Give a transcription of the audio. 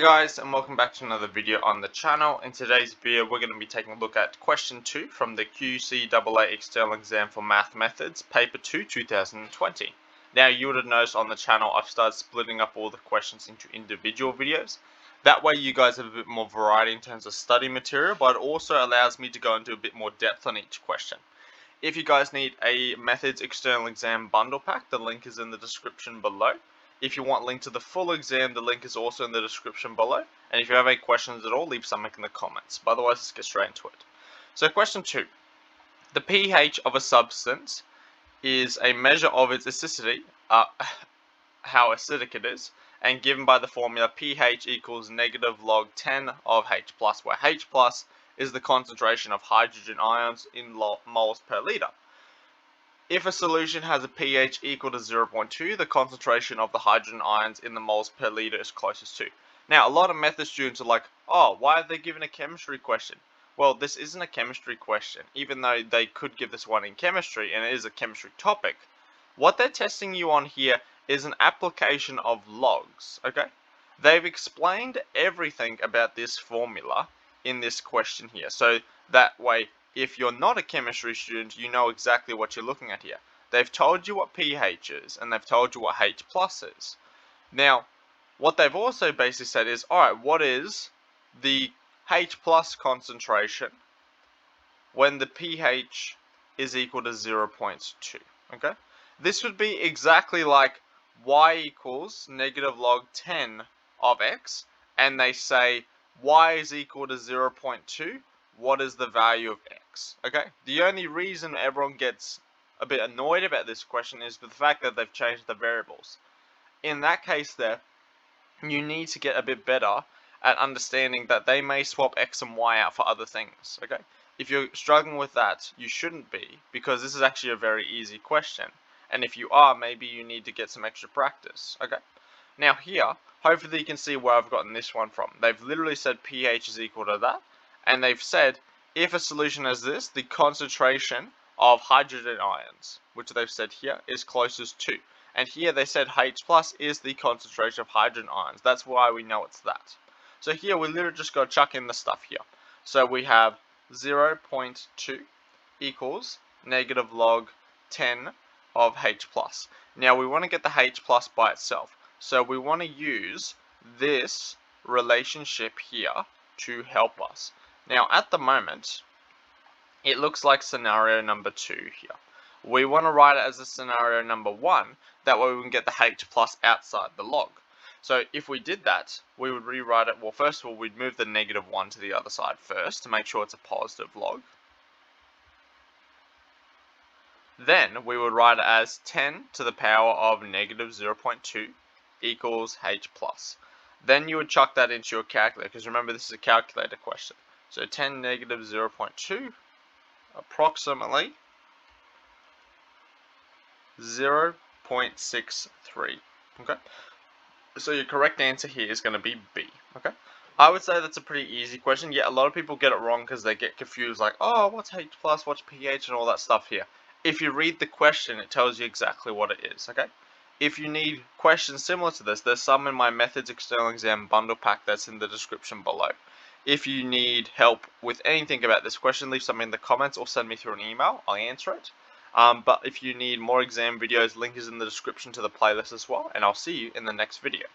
Hey guys, and welcome back to another video on the channel. In today's video we're going to be taking a look at question 2 from the QCAA External Exam for Math Methods, Paper 2 2020. Now you would have noticed on the channel I've started splitting up all the questions into individual videos. That way you guys have a bit more variety in terms of study material, but it also allows me to go into a bit more depth on each question. If you guys need a Methods External Exam bundle pack, the link is in the description below. If you want a link to the full exam, the link is also in the description below. And if you have any questions at all, leave something in the comments. But otherwise, let's get straight into it. So question 2. The pH of a substance is a measure of its acidity, how acidic it is, and given by the formula pH equals negative log 10 of H+, where H+ is the concentration of hydrogen ions in moles per liter. If a solution has a pH equal to 0.2, the concentration of the hydrogen ions in the moles per liter is closest to. Now, a lot of method students are like, oh, why are they given a chemistry question? Well, this isn't a chemistry question, even though they could give this one in chemistry, and it is a chemistry topic. What they're testing you on here is an application of logs, okay? They've explained everything about this formula in this question here, so that way, if you're not a chemistry student, you know exactly what you're looking at here. They've told you what pH is, and they've told you what H+ is. Now, what they've also basically said is, alright, what is the H+ concentration when the pH is equal to 0.2, okay? This would be exactly like y equals negative log 10 of x, and they say y is equal to 0.2, what is the value of x, okay? The only reason everyone gets a bit annoyed about this question is the fact that they've changed the variables. In that case there, you need to get a bit better at understanding that they may swap x and y out for other things, okay? If you're struggling with that, you shouldn't be, because this is actually a very easy question. And if you are, maybe you need to get some extra practice, okay? Now here, hopefully you can see where I've gotten this one from. They've literally said pH is equal to that, and they've said if a solution has this, the concentration of hydrogen ions, which they've said here, is closest to. And here they said H+ is the concentration of hydrogen ions. That's why we know it's that. So here we literally just got to chuck in the stuff here. So we have 0.2 equals negative log 10 of H+. Now we want to get the H+ by itself. So we want to use this relationship here to help us. Now at the moment, it looks like scenario number 2 here. We want to write it as a scenario number 1, that way we can get the H+ outside the log. So if we did that, we would rewrite it, well first of all we'd move the negative 1 to the other side first to make sure it's a positive log. Then we would write it as 10 to the power of negative 0.2 equals H+. Then you would chuck that into your calculator, because remember this is a calculator question. So 10 negative 0.2, approximately 0.63. Okay? So your correct answer here is going to be B. Okay? I would say that's a pretty easy question. Yeah, a lot of people get it wrong because they get confused like, oh, what's H+, what's pH, and all that stuff here. If you read the question, it tells you exactly what it is, okay? If you need questions similar to this, there's some in my Methods External Exam bundle pack that's in the description below. If you need help with anything about this question, leave something in the comments or send me through an email. I'll answer it. But if you need more exam videos, link is in the description to the playlist as well, and I'll see you in the next video.